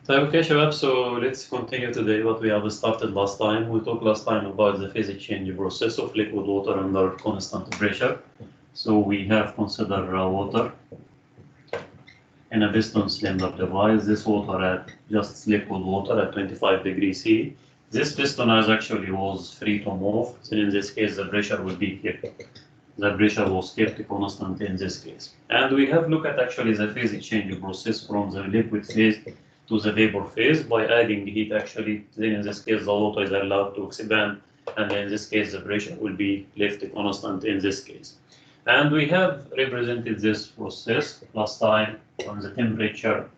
طيب okay شباب, so let's continue today what we have started last time. We talked last time about the phase change process of liquid water under constant pressure. So we have considered water in a piston cylinder device. This water at just liquid water at 25 degrees C. This piston as actually was free to move. So in this case the pressure will be kept. The pressure was kept constant in this case. And we have looked at actually the phase change process from the liquid phase to the vapor phase by adding heat actually. Then in this case the water is allowed to expand, and in this case the pressure will be left constant in this case. And we have represented this process last time on the temperature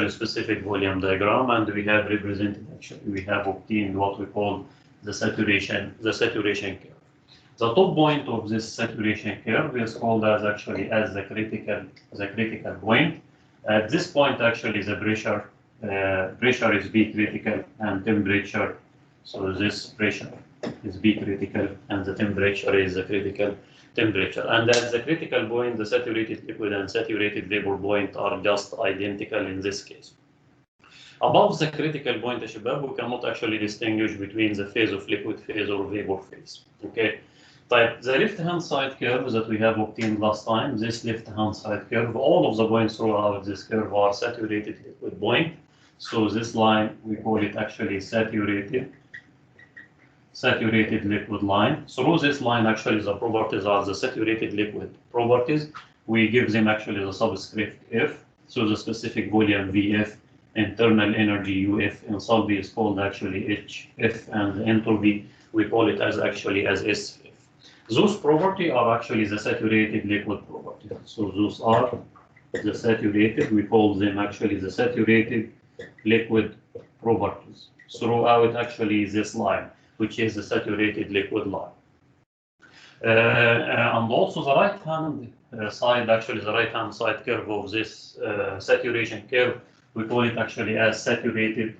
specific volume diagram, and we have represented actually, we have obtained what we call the saturation curve. The top point of this saturation curve is called as actually as the critical point. At this point actually the pressure is B critical and temperature. So this pressure is B critical and the temperature is the critical temperature. And at the critical point, the saturated liquid and saturated vapor point are just identical in this case. Above the critical point, we cannot actually distinguish between the phase of liquid phase or vapor phase. Okay. Type the left-hand side curve that we have obtained last time, this left-hand side curve, all of the points throughout this curve are saturated liquid point. So this line, we call it actually saturated liquid line. Through this line, actually, the properties are the saturated liquid properties. We give them actually the subscript F. So the specific volume VF, internal energy UF, enthalpy is called actually HF, and the entropy, we call it as actually as SF. Those properties are actually the saturated liquid properties. So those are the saturated, we call them actually the saturated liquid properties throughout actually this line, which is the saturated liquid line. And also the right-hand side, actually the right-hand side curve of this saturation curve, we call it actually as saturated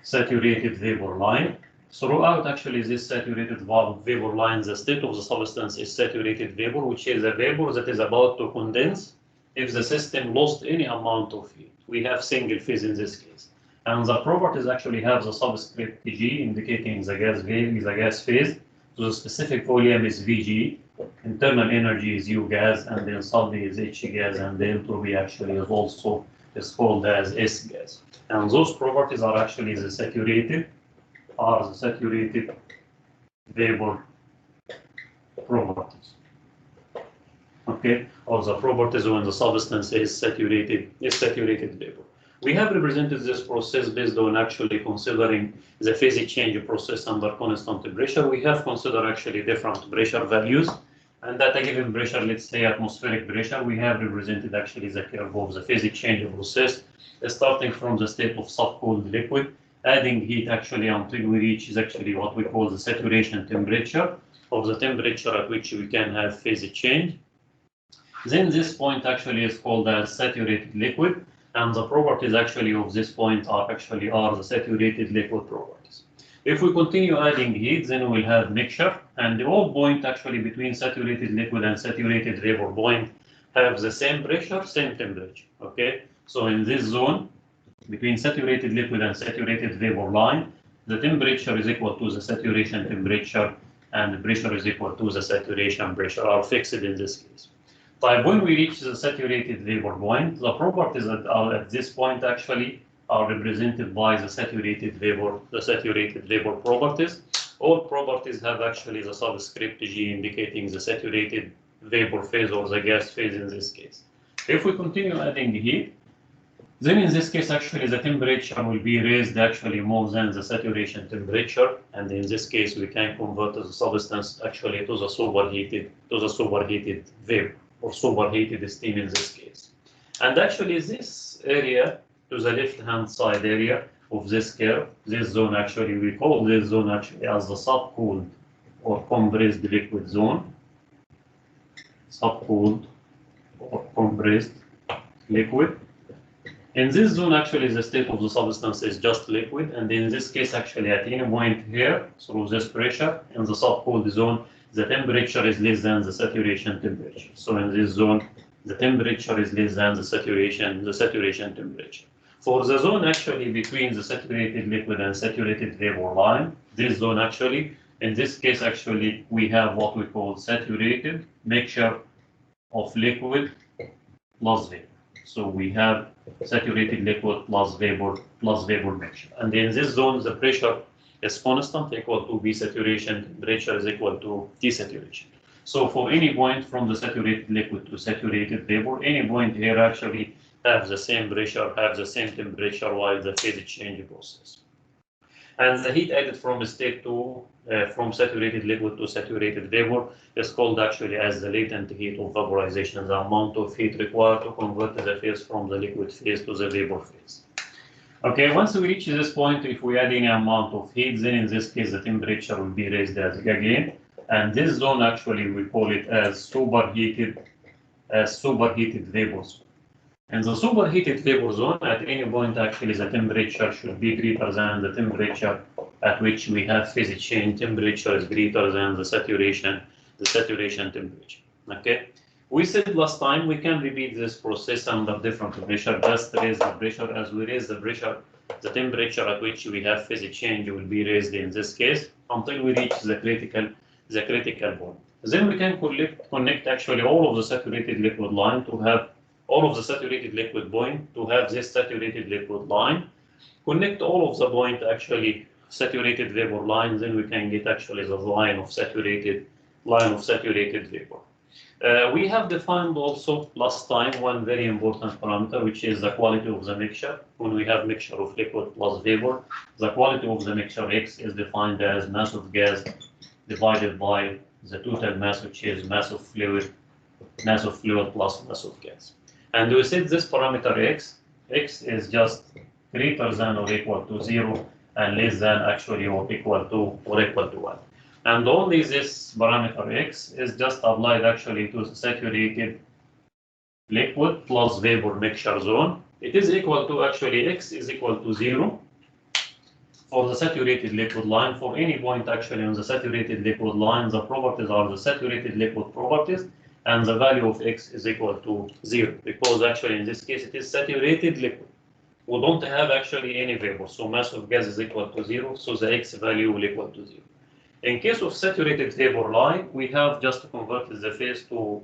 vapor line. Throughout actually this saturated vapor line, the state of the substance is saturated vapor, which is a vapor that is about to condense if the system lost any amount of heat. We have single phase in this case. And the properties actually have the subscript G indicating the gas phase. So the specific volume is Vg, internal energy is U gas, and the enthalpy is H gas, and the entropy actually is called as S gas. And those properties are actually the saturated vapor properties. Okay, or the properties when the substance is saturated vapor. We have represented this process based on actually considering the phase change process under constant pressure. We have considered actually different pressure values, and at a given pressure, let's say atmospheric pressure, we have represented actually the curve of the phase change process, starting from the state of subcooled liquid, adding heat actually until we reach actually what we call the saturation temperature, of the temperature at which we can have phase change. Then this point actually is called as saturated liquid, and the properties actually of this point are the saturated liquid properties. If we continue adding heat, then we'll have mixture, and the all point actually between saturated liquid and saturated vapor point have the same pressure, same temperature. Okay, so in this zone between saturated liquid and saturated vapor line, the temperature is equal to the saturation temperature, and the pressure is equal to the saturation pressure, are fixed in this case. But when we reach the saturated vapor point, the properties that are at this point actually are represented by the saturated vapor properties. All properties have actually the subscript G indicating the saturated vapor phase or the gas phase in this case. If we continue adding heat, then in this case actually the temperature will be raised actually more than the saturation temperature, and in this case we can convert the substance actually to the superheated vapor or superheated steam in this case. And actually this area to the left-hand side area of this curve, this zone actually, we call this zone actually as the subcooled or compressed liquid zone. Subcooled or compressed liquid. In this zone actually the state of the substance is just liquid, and in this case actually at any point here through this pressure in the subcooled zone, the temperature is less than the saturation temperature. So in this zone, the temperature is less than the saturation temperature. For the zone actually between the saturated liquid and saturated vapor line, this zone actually, in this case actually, we have what we call saturated mixture of liquid plus vapor. So we have saturated liquid plus vapor mixture. And in this zone, the pressure is constant, equal to B saturation, temperature is equal to T saturation. So for any point from the saturated liquid to saturated vapor, any point here actually have the same pressure, have the same temperature while the phase change process. And the heat added from state to from saturated liquid to saturated vapor is called actually as the latent heat of vaporization, the amount of heat required to convert the phase from the liquid phase to the vapor phase. Okay, once we reach this point, if we add any amount of heat, then in this case the temperature will be raised as again, and this zone actually we call it as superheated vapor zone. In the superheated vapor zone, at any point actually the temperature should be greater than the temperature at which we have phase change. Temperature is greater than the saturation temperature. Okay. We said last time we can repeat this process under different pressure. Just raise the pressure. As we raise the pressure, the temperature at which we have phase change will be raised in this case until we reach the critical point. Then we can connect actually all of the saturated liquid line to have all of the saturated liquid point to have this saturated liquid line. Connect all of the point actually saturated vapor line, then we can get actually the line of saturated vapor. We have defined also last time one very important parameter, which is the quality of the mixture. When we have mixture of liquid plus vapor, the quality of the mixture X is defined as mass of gas divided by the total mass, which is mass of fluid plus mass of gas. And we said this parameter X is just greater than or equal to 0 and less than actually or equal to 1. And only this parameter X is just applied actually to the saturated liquid plus vapor mixture zone. It is equal to actually X is equal to 0 for the saturated liquid line. For any point actually on the saturated liquid line, the properties are the saturated liquid properties, and the value of X is equal to 0, because actually in this case it is saturated liquid. We don't have actually any vapor, so mass of gas is equal to 0, so the X value will equal to 0. In case of saturated vapor line, we have just converted the phase to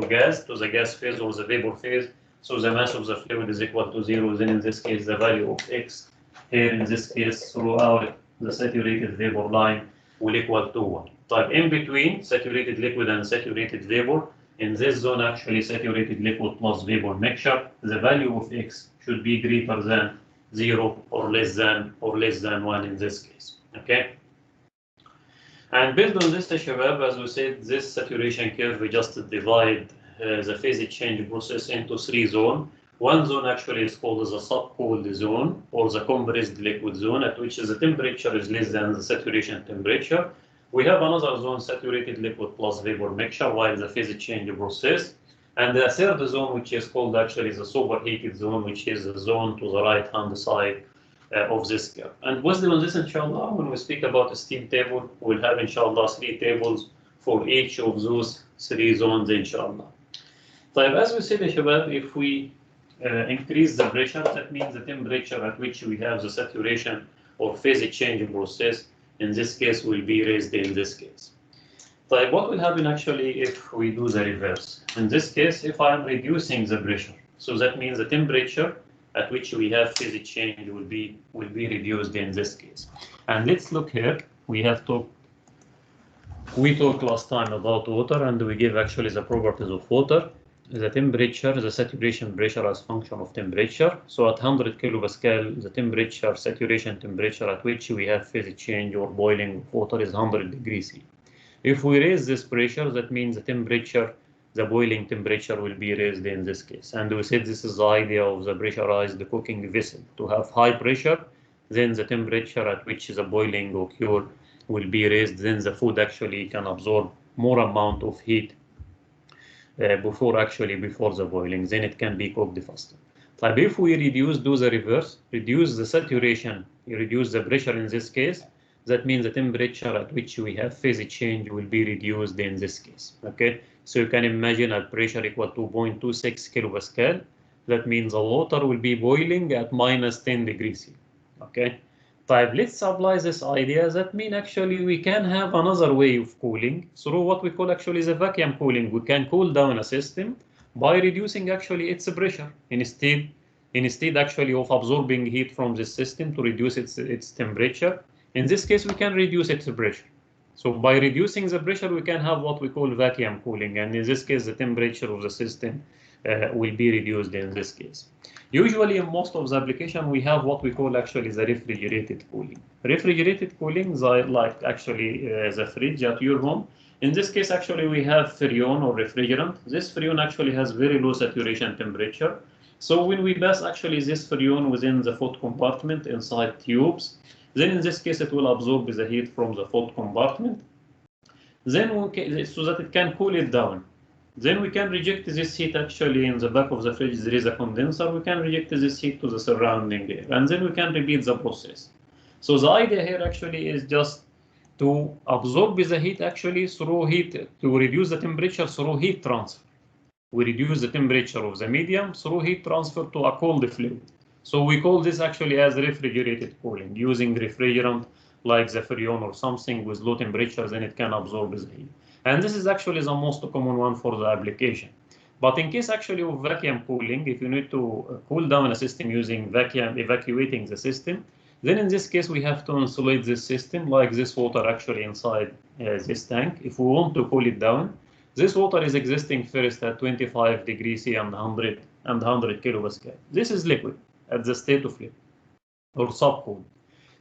gas, to the gas phase or the vapor phase, so the mass of the fluid is equal to 0, then in this case the value of X here in this case throughout the saturated vapor line will equal to 1. But in between saturated liquid and saturated vapor, in this zone actually saturated liquid plus vapor mixture, the value of X should be greater than 0 or less than 1 in this case. Okay. And based on this, Shabab, as we said, this saturation curve, we just divide the phase change process into 3 zones. One zone actually is called the subcooled zone or the compressed liquid zone, at which the temperature is less than the saturation temperature. We have another zone, saturated liquid plus vapor mixture, while the phase change process. And the third zone, which is called actually the superheated zone, which is the zone to the right-hand side of this curve. And based on this, inshallah, when we speak about a steam table, we'll have, inshallah, 3 tables for each of those 3 zones, inshallah. So as we said, Shabab, if we increase the pressure, that means the temperature at which we have the saturation or phase change process, in this case, will be raised in this case. So what will happen actually if we do the reverse? In this case, if I am reducing the pressure, so that means the temperature at which we have phase change will be reduced in this case. And let's look here. We talked last time about water, and we give actually the properties of water. The temperature, the saturation pressure as function of temperature. So at 100 kilopascal, the temperature, saturation temperature at which we have phase change or boiling of water is 100 degrees C. If we raise this pressure, that means the temperature, the boiling temperature will be raised in this case. And we said this is the idea of the pressurized cooking vessel. To have high pressure, then the temperature at which the boiling occur will be raised, then the food actually can absorb more amount of heat before the boiling, then it can be cooked faster. But if we do the reverse, reduce the saturation, reduce the pressure in this case, that means the temperature at which we have phase change will be reduced in this case. Okay, so you can imagine at pressure equal to 0.26 kilopascal, That means the water will be boiling at -10 degrees C. Okay. طيب, let's apply this idea. That means actually we can have another way of cooling through what we call actually the vacuum cooling. We can cool down a system by reducing actually its pressure instead actually of absorbing heat from the system to reduce its temperature. In this case, we can reduce its pressure. So by reducing the pressure, we can have what we call vacuum cooling, and in this case, the temperature of the system will be reduced in this case. Usually, in most of the application, we have what we call actually the refrigerated cooling. Refrigerated cooling is like actually the fridge at your home. In this case, actually, we have Freon or refrigerant. This Freon actually has very low saturation temperature. So when we pass actually this Freon within the food compartment inside tubes, then in this case, it will absorb the heat from the food compartment. Then so that it can cool it down. Then we can reject this heat actually in the back of the fridge. There is a condenser. We can reject this heat to the surrounding air, and then we can repeat the process. So the idea here actually is just to absorb the heat actually through heat, to reduce the temperature through heat transfer. We reduce the temperature of the medium through heat transfer to a cold fluid. So we call this actually as refrigerated cooling, using refrigerant like the Freon or something with low temperatures, and it can absorb the heat. And this is actually the most common one for the application. But in case actually of vacuum cooling, if you need to cool down a system using vacuum, evacuating the system, then in this case we have to insulate this system like this water actually inside this tank. If we want to cool it down, this water is existing first at 25 degrees C and 100 kilopascal. This is liquid at the state of liquid or subcooled.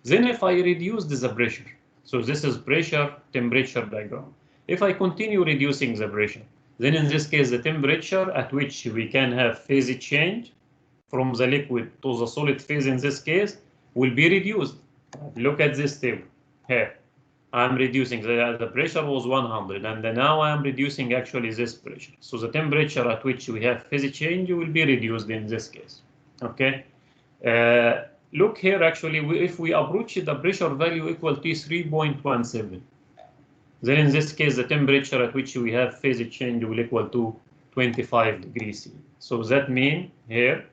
Then if I reduce the pressure, so this is pressure temperature diagram. If I continue reducing the pressure, then in this case the temperature at which we can have phase change from the liquid to the solid phase in this case will be reduced. Look at this table here. I'm reducing the pressure was 100, and now I am reducing actually this pressure. So the temperature at which we have phase change will be reduced in this case. Okay. Look here actually, if we approach the pressure value equal to 3.17, then in this case the temperature at which we have phase change will equal to 25 degrees C. So that means here,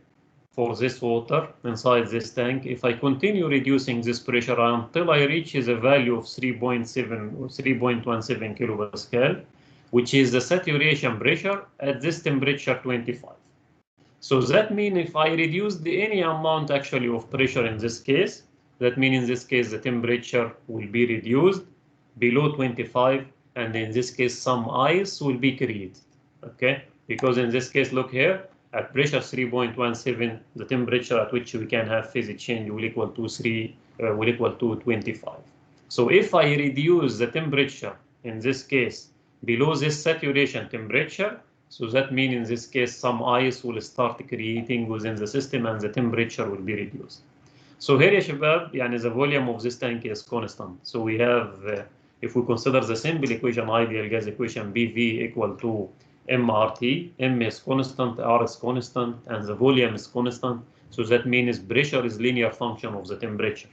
for this water inside this tank, if I continue reducing this pressure until I reach the value of 3.7 or 3.17 kilopascal, which is the saturation pressure at this temperature 25. So that means if I reduce any amount actually of pressure in this case, that means in this case the temperature will be reduced below 25, and in this case some ice will be created. Okay, because in this case, look here, at pressure 3.17, the temperature at which we can have phase change will equal to 25. So if I reduce the temperature in this case below this saturation temperature, so that means in this case some ice will start creating within the system and the temperature will be reduced. So here يا شباب, يعني the volume of this tank is constant. So we have, if we consider the simple equation, ideal gas equation, PV equal to MRT, M is constant, R is constant, and the volume is constant. So that means pressure is linear function of the temperature.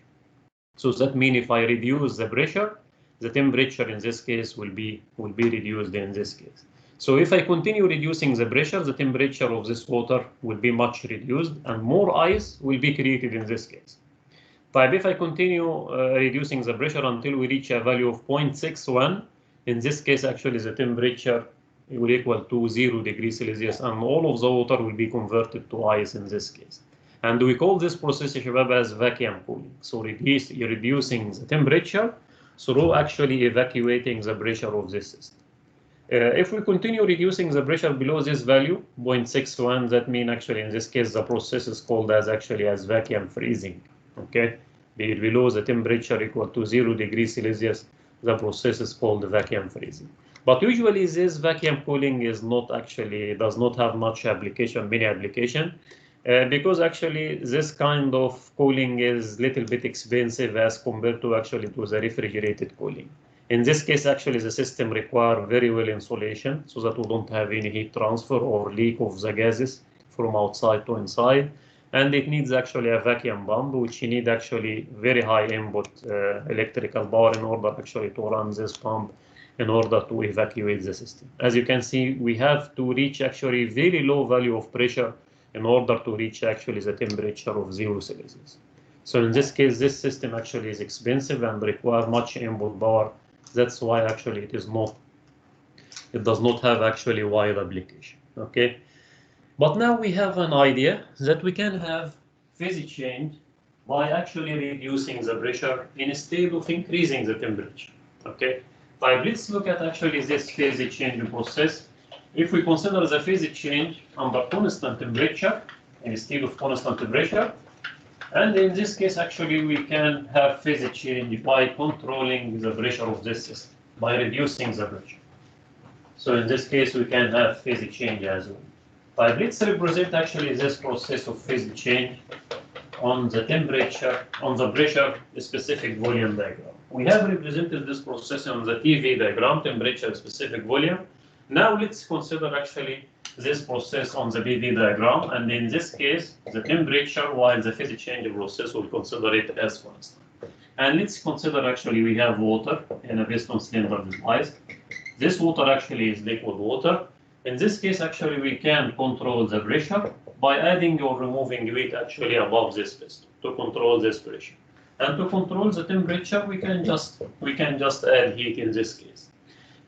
So that means if I reduce the pressure, the temperature in this case will be reduced in this case. So if I continue reducing the pressure, the temperature of this water will be much reduced and more ice will be created in this case. But if I continue reducing the pressure until we reach a value of 0.61, in this case actually the temperature will equal to 0 degrees Celsius, and all of the water will be converted to ice in this case. And we call this process as vacuum cooling. So reducing the temperature through actually evacuating the pressure of this system. If we continue reducing the pressure below this value, 0.61, that means actually in this case the process is called as vacuum freezing. Okay, below the temperature equal to 0 degrees Celsius, the process is called vacuum freezing. But usually this vacuum cooling is does not have much application, many application, because actually this kind of cooling is little bit expensive as compared to the refrigerated cooling. In this case, actually the system require very well insulation so that we don't have any heat transfer or leak of the gases from outside to inside. And it needs actually a vacuum pump, which you need actually very high input electrical power in order actually to run this pump in order to evacuate the system. As you can see, we have to reach actually very low value of pressure in order to reach actually the temperature of 0 Celsius. So in this case, this system actually is expensive and require much input power. That's why actually it does not have actually wide application. Okay, but now we have an idea that we can have phase change by actually reducing the pressure instead of increasing the temperature. Okay, but let's look at actually this phase change process. If we consider the phase change under constant temperature instead of constant pressure, and in this case actually we can have phase change by controlling the pressure of this system, by reducing the pressure. So in this case we can have phase change as well. But let's represent actually this process of phase change on the temperature, on the pressure specific volume diagram. We have represented this process on the TV diagram, temperature specific volume. Now let's consider actually this process on the PV diagram, and in this case the temperature, while the phase change process will consider it as constant. And let's consider actually we have water in a piston cylinder device. This water actually is liquid water. In this case actually we can control the pressure by adding or removing weight actually above this piston to control this pressure. And to control the temperature we can just add heat in this case.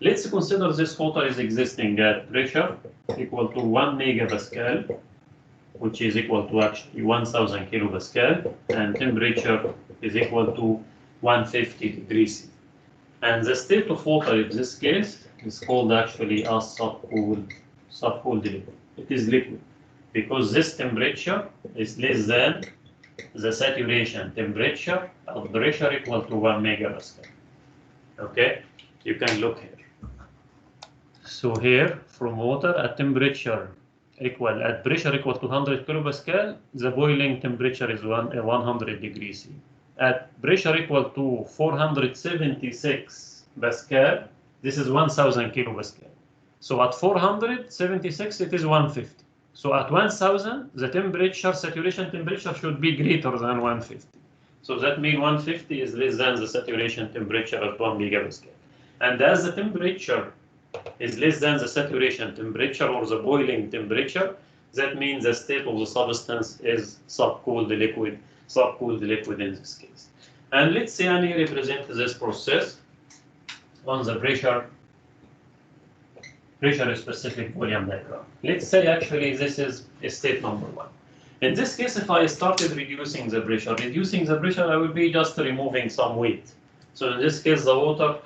Let's consider this water is existing at pressure equal to 1 megapascal, which is equal to actually 1000 kilopascal, and temperature is equal to 150 degrees C. And the state of water in this case is called actually a subcooled liquid. It is liquid because this temperature is less than the saturation temperature at pressure equal to 1 megapascal. Okay, you can look here. So here from water at pressure equal to 100 kilopascal, the boiling temperature is 100 degrees C. At pressure equal to 476 pascal, this is 1000 kilopascal. So at 476 it is 150. So at 1000 the temperature, saturation temperature should be greater than 150. So that means 150 is less than the saturation temperature at 1 megapascal. And as the temperature is less than the saturation temperature or the boiling temperature, that means the state of the substance is subcooled liquid in this case. And let's say I represent this process on the pressure specific volume diagram. Let's say actually this is state number 1. In this case, if I started reducing the pressure, I will be just removing some weight. So in this case, the water,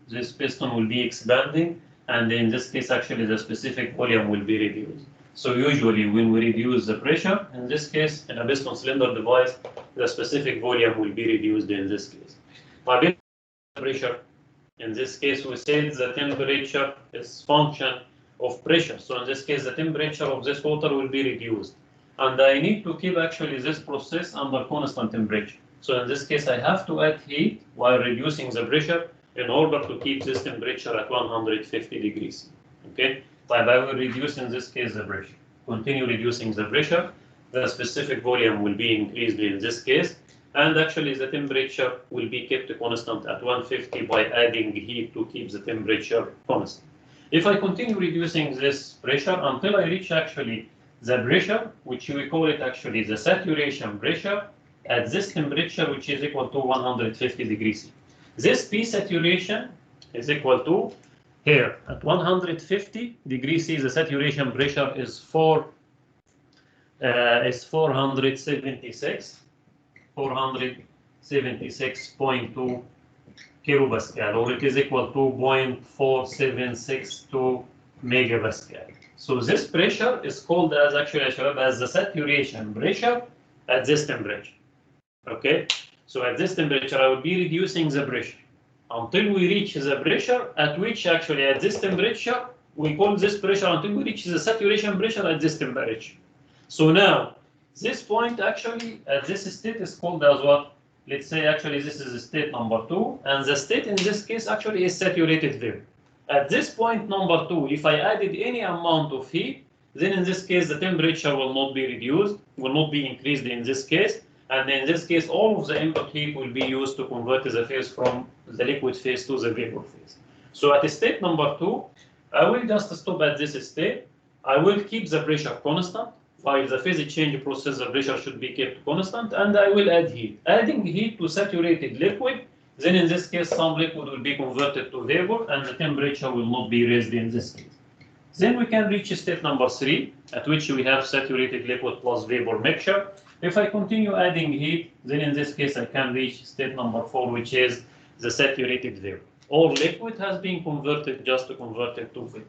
this piston will be expanding, and in this case actually the specific volume will be reduced. So usually when we reduce the pressure, in this case in a piston cylinder device, the specific volume will be reduced in this case. By pressure, in this case we said the temperature is function of pressure. So in this case the temperature of this water will be reduced. And I need to keep actually this process under constant temperature. So in this case I have to add heat while reducing the pressure in order to keep this temperature at 150 degrees. Okay, but I will reduce in this case the pressure. Continue reducing the pressure, the specific volume will be increased in this case, and actually the temperature will be kept constant at 150 by adding heat to keep the temperature constant. If I continue reducing this pressure until I reach actually the pressure, which we call it actually the saturation pressure, at this temperature which is equal to 150 degrees C. This P saturation is equal to, here at 150 degrees C, the saturation pressure is 476.2 kilopascal, or it is equal to 0.4762 megapascal. So this pressure is called as actually as the saturation pressure at this temperature. Okay. So at this temperature, I will be reducing the pressure until we reach the pressure at which actually at this temperature, we call this pressure until we reach the saturation pressure at this temperature. So now, this point actually at this state is called as what? Let's say actually this is state number 2, and the state in this case actually is saturated there. At this point number 2, if I added any amount of heat, then in this case the temperature will not be reduced, will not be increased in this case. And in this case, all of the input heat will be used to convert the phase from the liquid phase to the vapor phase. So at state number 2, I will just stop at this state. I will keep the pressure constant. while the phase change process, the pressure should be kept constant, and I will add heat. Adding heat to saturated liquid, then in this case, some liquid will be converted to vapor, and the temperature will not be raised in this case. Then we can reach state number 3, at which we have saturated liquid plus vapor mixture. If I continue adding heat, then in this case I can reach state number 4, which is the saturated vapor. All liquid has been converted just to convert it to vapor.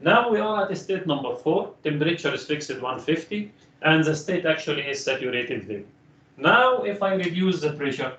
Now we are at state number 4, temperature is fixed at 150, and the state actually is saturated vapor. Now if I reduce the pressure,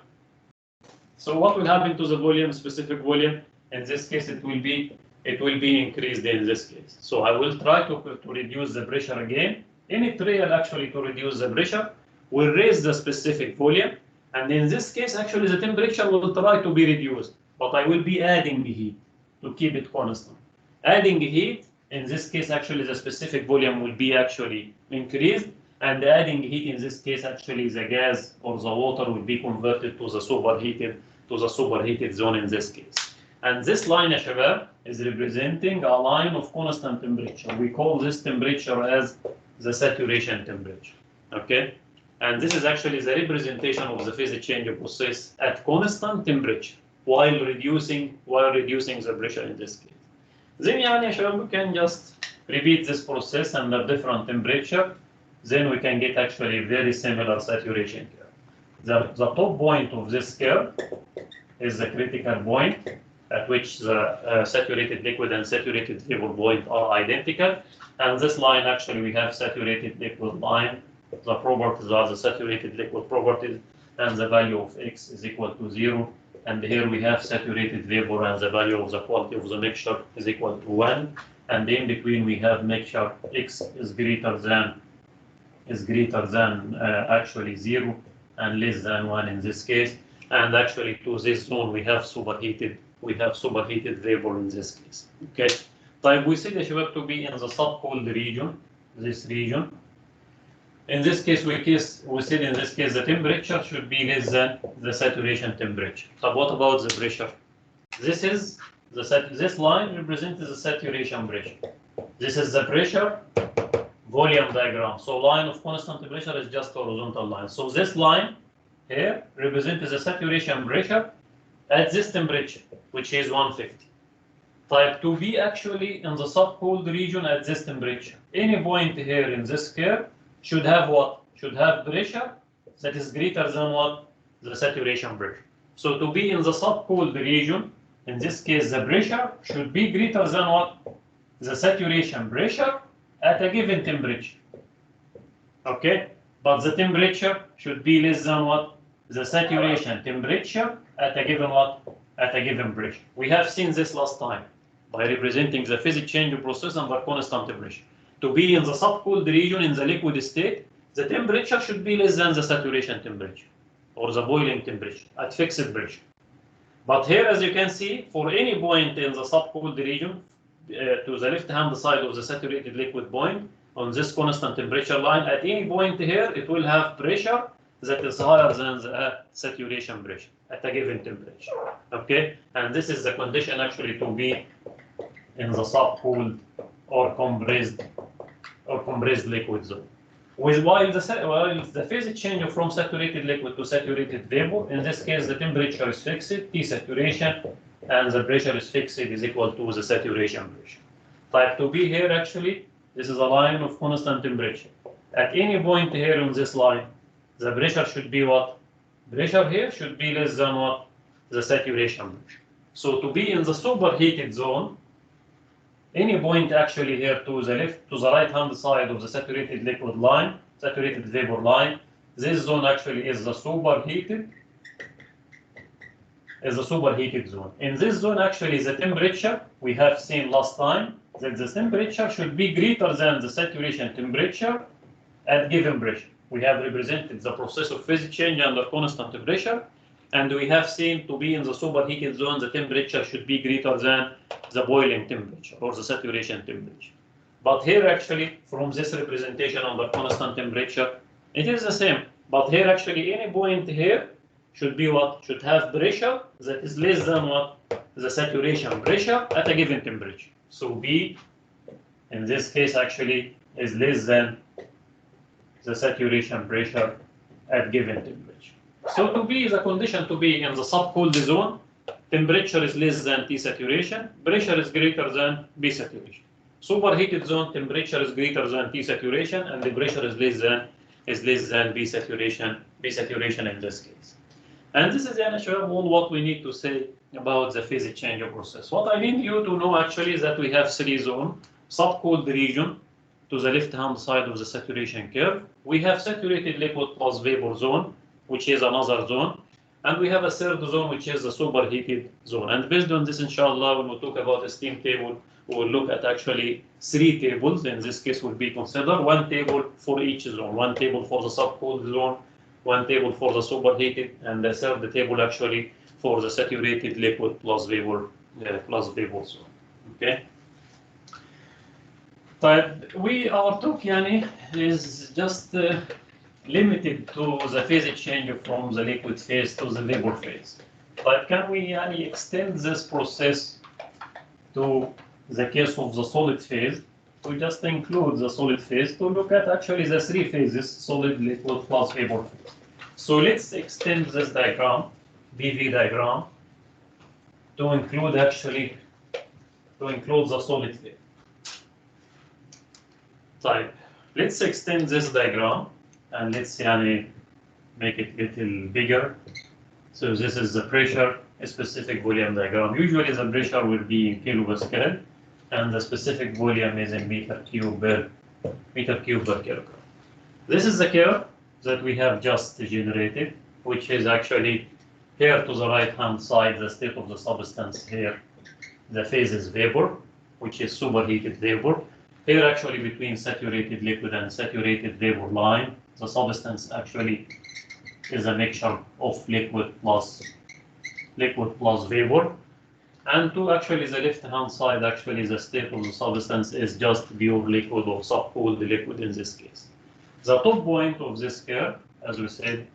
so what will happen to the volume, specific volume? In this case it will be increased in this case. So I will try to reduce the pressure again. Any trial actually to reduce the pressure will raise the specific volume, and in this case actually the temperature will try to be reduced, but I will be adding heat to keep it constant. Adding heat, in this case actually the specific volume will be actually increased, and adding heat in this case actually the gas or the water will be converted to the superheated zone in this case. And this line, ya shabab, is representing a line of constant temperature. We call this temperature as the saturation temperature. Okay? And this is actually the representation of the phase change process at constant temperature while reducing the pressure in this case. Then ya shabab, we can just repeat this process under different temperature. Then we can get actually very similar saturation curve. The top point of this curve is the critical point at which the saturated liquid and saturated vapor point are identical. And this line actually we have saturated liquid line. The properties are the saturated liquid properties, and the value of X is equal to 0. And here we have saturated vapor, and the value of the quality of the mixture is equal to 1. And in between we have mixture X is greater than actually 0 and less than 1 in this case. And actually to this zone we have superheated vapor in this case. Okay. طيب, we see the shabab to be in the subcooled region, this region. In this case, we said in this case the temperature should be less than the saturation temperature. So what about the pressure? This line represents the saturation pressure. This is the pressure volume diagram. So line of constant pressure is just a horizontal line. So this line here represents the saturation pressure at this temperature, which is 150. Type to be actually in the subcooled region at this temperature. Any point here in this curve should have what? Should have pressure that is greater than what? The saturation pressure. So to be in the subcooled region, in this case the pressure should be greater than what? The saturation pressure at a given temperature. Okay? But the temperature should be less than what? The saturation temperature at a given what? At a given pressure. We have seen this last time by representing the phase change process under constant temperature. To be in the subcooled region in the liquid state, the temperature should be less than the saturation temperature or the boiling temperature at fixed pressure. But here, as you can see, for any point in the subcooled region, to the left-hand side of the saturated liquid point on this constant temperature line, at any point here, it will have pressure that is higher than the saturation pressure at a given temperature. Okay, and this is the condition actually to be in the subcooled or compressed liquid zone. While the phase change from saturated liquid to saturated vapor, in this case the temperature is fixed, T saturation, and the pressure is fixed is equal to the saturation pressure. Type to be here actually, this is a line of constant temperature. At any point here on this line, the pressure should be what? Pressure here should be less than what? The saturation pressure. So to be in the superheated zone, any point actually here to the left, to the right-hand side of the saturated liquid line, saturated vapor line, this zone actually is the superheated zone. In this zone actually the temperature, we have seen last time that the temperature should be greater than the saturation temperature at given pressure. We have represented the process of phase change under constant pressure, and we have seen to be in the superheated zone, the temperature should be greater than the boiling temperature or the saturation temperature. But here actually, from this representation under constant temperature, it is the same. But here actually, any point here should be what? Should have pressure that is less than what? The saturation pressure at a given temperature. So B, in this case actually, is less than the saturation pressure at given temperature. So to be the condition to be in the subcooled zone, temperature is less than T saturation, pressure is greater than B saturation. Superheated zone, temperature is greater than T saturation, and the pressure is less than B saturation in this case. And this is all what we need to say about the phase change process. What I need you to know actually is that we have three zones: subcooled region to the left-hand side of the saturation curve. We have saturated liquid plus vapor zone, which is another zone. And we have a third zone, which is the superheated zone. And based on this, inshallah, when we talk about a steam table, we will look at actually three tables. In this case, will be considered one table for each zone, one table for the subcooled zone, one table for the superheated, and the third table actually for the saturated liquid plus vapor zone. Okay. But our talk is just limited to the phase change from the liquid phase to the vapor phase. But can we extend this process to the case of the solid phase? We just include the solid phase to look at actually the three phases: solid, liquid, plus vapor phase. So let's extend this diagram, BV diagram, to include the solid phase. Type. Let's extend this diagram and let's make it a little bigger. So this is the pressure specific volume diagram. Usually the pressure will be in kilopascal and the specific volume is in meter cube per kilogram. This is the curve that we have just generated, which is actually here to the right hand side, the state of the substance here. The phase is vapor, which is superheated vapor. Here actually between saturated liquid and saturated vapor line, the substance actually is a mixture of liquid plus vapor. And to actually the left hand side, actually the state of the substance is just pure liquid or subcooled liquid in this case. The top point of this curve, as we said,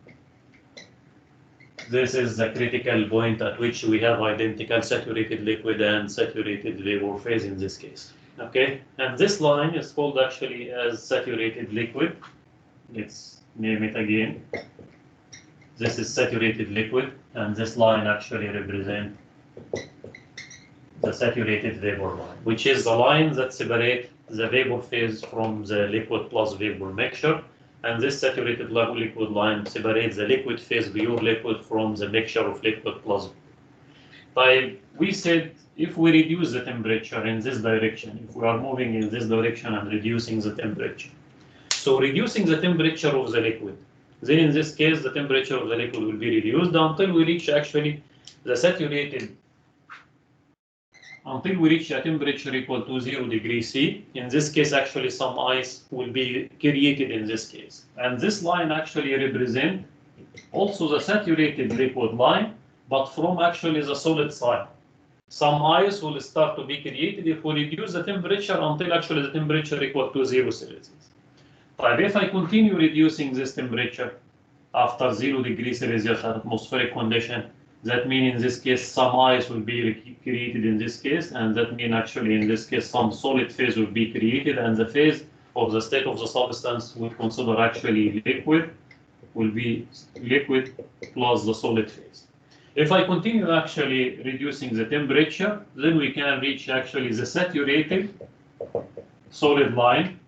this is the critical point at which we have identical saturated liquid and saturated vapor phase in this case. Okay, and this line is called actually as saturated liquid. Let's name it again. This is saturated liquid, and this line actually represents the saturated vapor line, which is the line that separates the vapor phase from the liquid plus vapor mixture. And this saturated liquid line separates the liquid phase, pure liquid, from the mixture of liquid plus vapor. We said if we reduce the temperature in this direction, if we are moving in this direction and reducing the temperature, so reducing the temperature of the liquid, then in this case the temperature of the liquid will be reduced until we reach actually the saturated, until we reach a temperature equal to 0 degrees C. In this case actually some ice will be created in this case. And this line actually represents also the saturated liquid line, but from actually the solid side. Some ice will start to be created if we reduce the temperature until actually the temperature equal to 0 Celsius. But if I continue reducing this temperature after 0 degrees Celsius atmospheric condition, that means in this case some ice will be created in this case, and that means actually in this case some solid phase will be created, and the phase of the state of the substance we consider actually liquid will be liquid plus the solid phase. If I continue actually reducing the temperature, then we can reach actually the saturated solid line,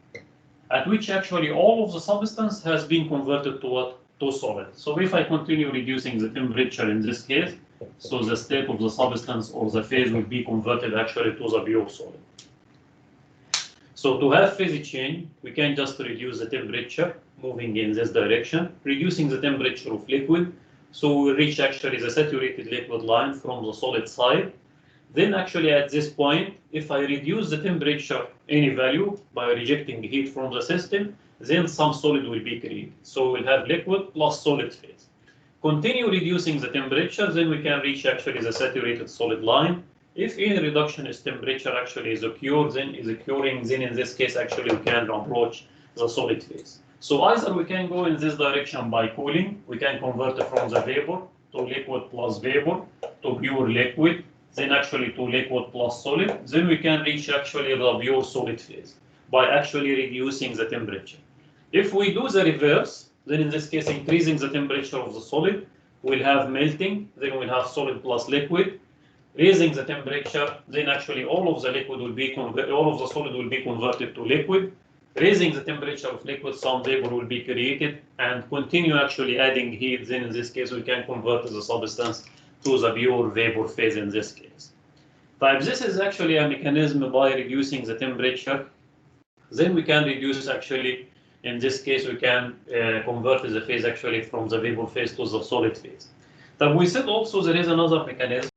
at which actually all of the substance has been converted to what? To solid. So if I continue reducing the temperature in this case, so the state of the substance or the phase will be converted actually to the pure solid. So to have phase change, we can just reduce the temperature moving in this direction, reducing the temperature of liquid. So we reach actually the saturated liquid line from the solid side. Then actually at this point, if I reduce the temperature any value by rejecting heat from the system, then some solid will be created. So we'll have liquid plus solid phase. Continue reducing the temperature, then we can reach actually the saturated solid line. If any reduction in temperature actually is occurring, then in this case actually we can approach the solid phase. So either we can go in this direction by cooling, we can convert it from the vapor to liquid plus vapor to pure liquid, then actually to liquid plus solid, then we can reach actually the pure solid phase by actually reducing the temperature. If we do the reverse, then in this case, increasing the temperature of the solid, we'll have melting, then we'll have solid plus liquid. Raising the temperature, then actually all of the liquid will be all of the solid will be converted to liquid. Raising the temperature of liquid, some vapor will be created, and continue actually adding heat. Then in this case, we can convert the substance to the pure vapor phase in this case. But this is actually a mechanism by reducing the temperature. Then we can reduce actually, in this case, we can convert the phase actually from the vapor phase to the solid phase. But we said also there is another mechanism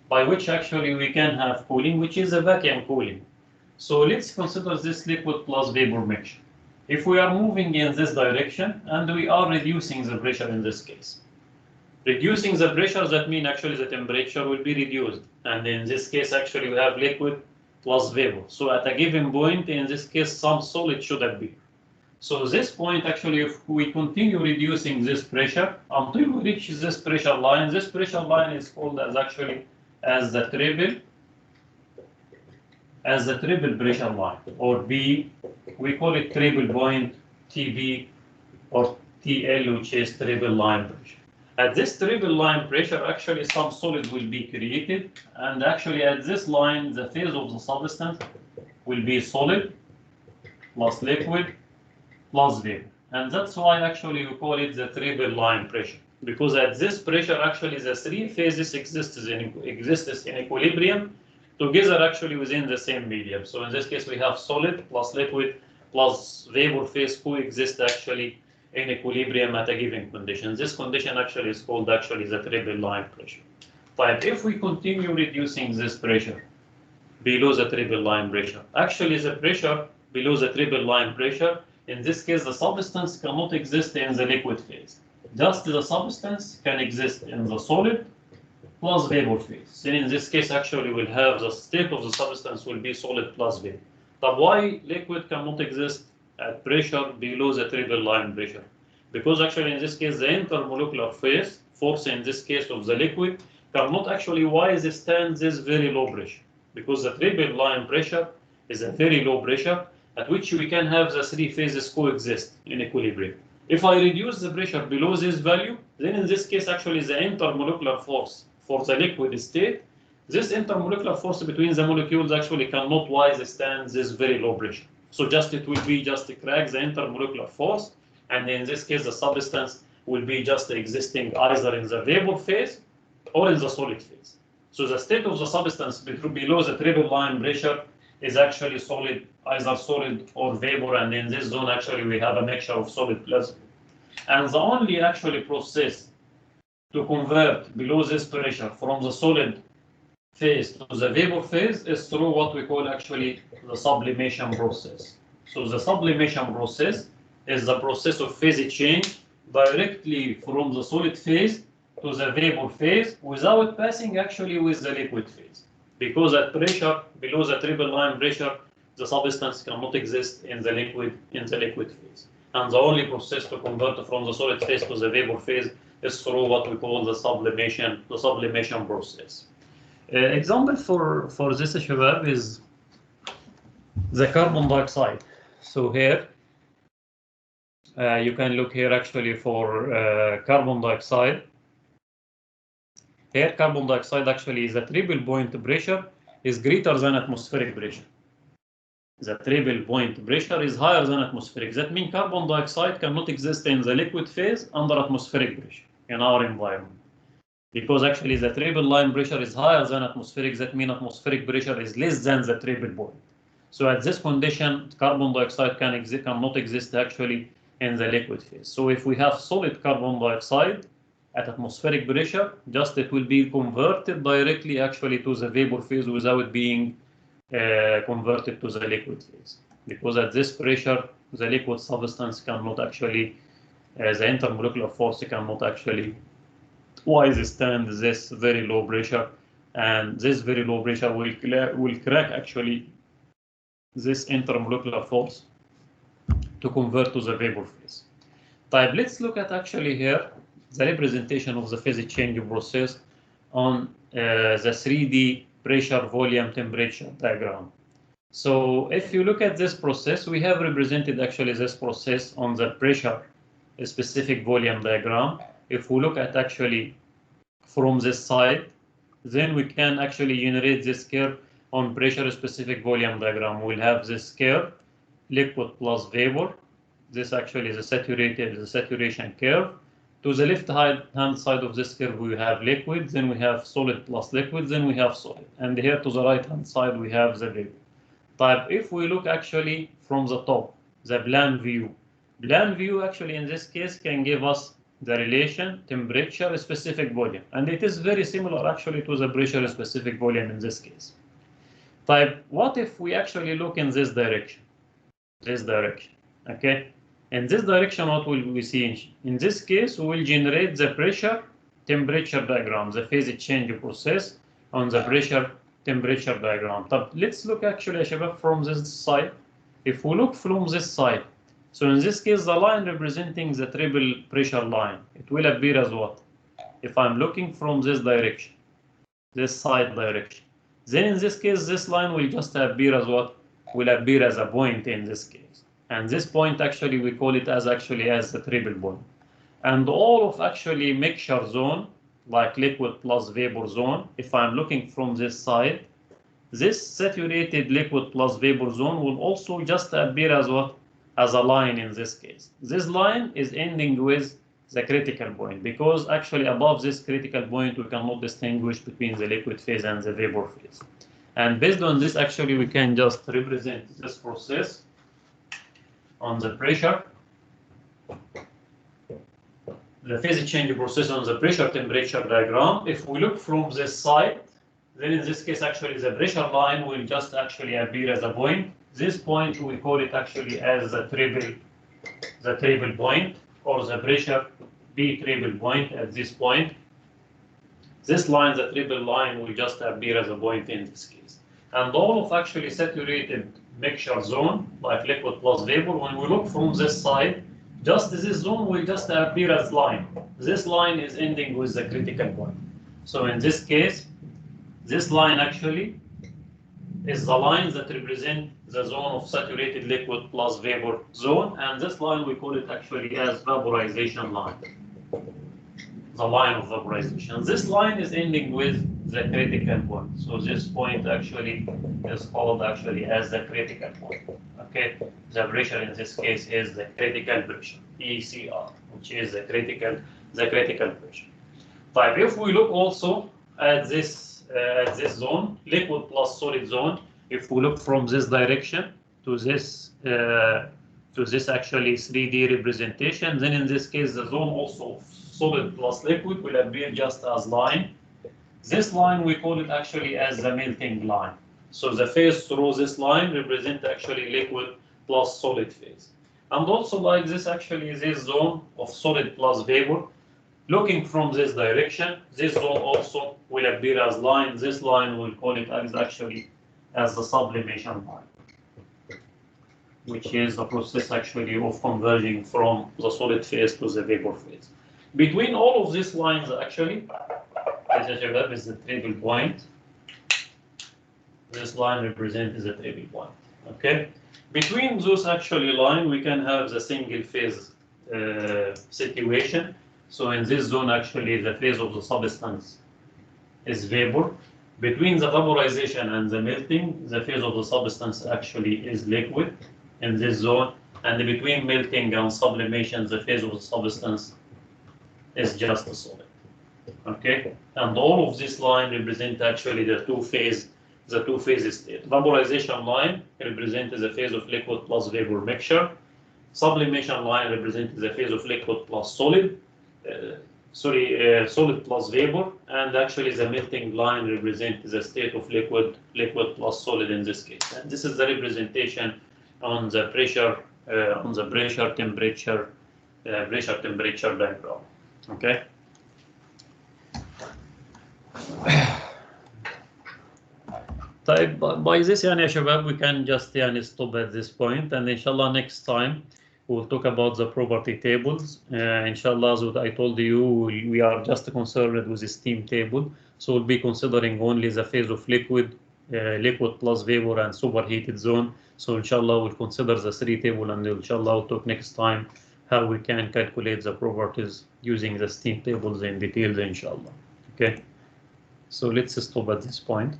by which actually we can have cooling, which is a vacuum cooling. So let's consider this liquid plus vapor mixture. If we are moving in this direction and we are reducing the pressure in this case. Reducing the pressure, that means actually the temperature will be reduced. And in this case, actually we have liquid plus vapor. So at a given point, in this case, some solid should appear. So this point, actually, if we continue reducing this pressure until we reach this pressure line is called as actually as the triple pressure line, or B, we call it triple point TB or TL, which is triple line pressure. At this triple line pressure, actually some solid will be created, and actually at this line, the phase of the substance will be solid plus liquid plus vapor. And that's why actually we call it the triple line pressure, because at this pressure actually the three phases exist in equilibrium together actually within the same medium. So in this case we have solid plus liquid plus vapor phase coexist actually in equilibrium at a given condition. This condition actually is called actually the triple line pressure. But if we continue reducing this pressure below the triple line pressure, actually the pressure below the triple line pressure, in this case the substance cannot exist in the liquid phase. Just the substance can exist in the solid plus vapor phase. Then in this case actually we'll have the state of the substance will be solid plus vapor. But why liquid cannot exist at pressure below the triple line pressure? Because actually in this case the intermolecular phase force in this case of the liquid cannot actually withstand this very low pressure, because the triple line pressure is a very low pressure at which we can have the three phases coexist in equilibrium. If I reduce the pressure below this value, then in this case actually the intermolecular force for the liquid state, this intermolecular force between the molecules actually cannot withstand this very low pressure. So just it will be just to crack the intermolecular force, and in this case the substance will be just existing either in the vapor phase or in the solid phase. So the state of the substance below the triple line pressure is actually solid, either solid or vapor, and in this zone actually we have a mixture of solid plus vapor. And the only actually process to convert below this pressure from the solid phase to the vapor phase is through what we call actually the sublimation process. So the sublimation process is the process of phase change directly from the solid phase to the vapor phase without passing actually with the liquid phase. Because at pressure below the triple line pressure, the substance cannot exist in the liquid phase. And the only process to convert from the solid phase to the vapor phase is through what we call the sublimation process. Example for this shabab is the carbon dioxide. So here you can look here actually for carbon dioxide. Here carbon dioxide actually is a triple point pressure is greater than atmospheric pressure. The triple point pressure is higher than atmospheric. That means carbon dioxide cannot exist in the liquid phase under atmospheric pressure in our environment. Because actually the triple line pressure is higher than atmospheric, that means atmospheric pressure is less than the triple point. So at this condition, carbon dioxide cannot exist actually in the liquid phase. So if we have solid carbon dioxide at atmospheric pressure, just it will be converted directly actually to the vapor phase without being converted to the liquid phase. Because at this pressure, the liquid substance cannot actually, the intermolecular force cannot actually withstand this very low pressure, and this very low pressure will crack actually this intermolecular force to convert to the vapor phase. But let's look at actually here the representation of the phase change process on the 3D pressure volume temperature diagram. So if you look at this process, we have represented actually this process on the pressure specific volume diagram. If we look at actually from this side, then we can actually generate this curve on pressure specific volume diagram. We'll have this curve, liquid plus vapor. This actually is a saturation curve. To the left hand side of this curve, we have liquid, then we have solid plus liquid, then we have solid. And here to the right hand side, we have the vapor. But if we look actually from the top, the plan view actually in this case can give us the relation temperature specific volume. And it is very similar actually to the pressure specific volume in this case. But what if we actually look in this direction? Okay? In this direction, what will we see? In this case, we will generate the pressure temperature diagram, the phase change process on the pressure temperature diagram. But let's look actually from this side. If we look from this side, so in this case, the line representing the triple pressure line, it will appear as what? If I'm looking from this direction, this side direction, then in this case, this line will just appear as what? Will appear as a point in this case. And this point actually, we call it as the triple point. And all of actually mixture zone, like liquid plus vapor zone, if I'm looking from this side, this saturated liquid plus vapor zone will also just appear as what? As a line in this case. This line is ending with the critical point, because actually above this critical point, we cannot distinguish between the liquid phase and the vapor phase. And based on this, actually, we can just represent this process on the pressure, the phase change process on the pressure temperature diagram. If we look from this side, then in this case, actually, the pressure line will just actually appear as a point. This point, we call it actually as the triple point, or the pressure B triple point at this point. This line, the triple line, will just appear as a point in this case. And all of actually saturated mixture zone, like liquid plus vapor, when we look from this side, just this zone will just appear as line. This line is ending with the critical point. So in this case, this line actually is the line that represent the zone of saturated liquid plus vapor zone, and this line we call it actually as vaporization line. The line of vaporization. This line is ending with the critical point. So this point actually is called actually as the critical point. Okay, the pressure in this case is the critical pressure, ECR, which is the critical pressure. But if we look also at this zone, liquid plus solid zone, if we look from this direction to this actually 3D representation, then in this case the zone also solid plus liquid will appear just as line. This line we call it actually as the melting line. So the phase through this line represent actually liquid plus solid phase. And also like this actually this zone of solid plus vapor, looking from this direction, this zone also will appear as line. This line we'll call it as actually as the sublimation line, which is the process actually of converging from the solid phase to the vapor phase. Between all of these lines actually, is the triple point. This line represents the triple point. Okay. Between those actually line, we can have the single phase situation. So in this zone, actually, the phase of the substance is vapor. Between the vaporization and the melting, the phase of the substance actually is liquid in this zone. And between melting and sublimation, the phase of the substance is just a solid. Okay, and all of this line represent actually the two phase state. Vaporization line represents the phase of liquid plus vapor mixture. Sublimation line represents the phase of liquid plus solid. Solid plus vapor, and actually the melting line represents the state of liquid plus solid in this case. And this is the representation on the pressure temperature diagram. Okay. By this يعني يا شباب, we can just stop at this point, and inshallah next time we'll talk about the property tables. Inshallah, as what I told you, we are just concerned with the steam table, so we'll be considering only the phase of liquid liquid plus vapor and superheated zone. So inshallah we'll consider the 3 table, and inshallah we'll talk next time how we can calculate the properties using the steam tables in details inshallah. Okay, so let's stop at this point.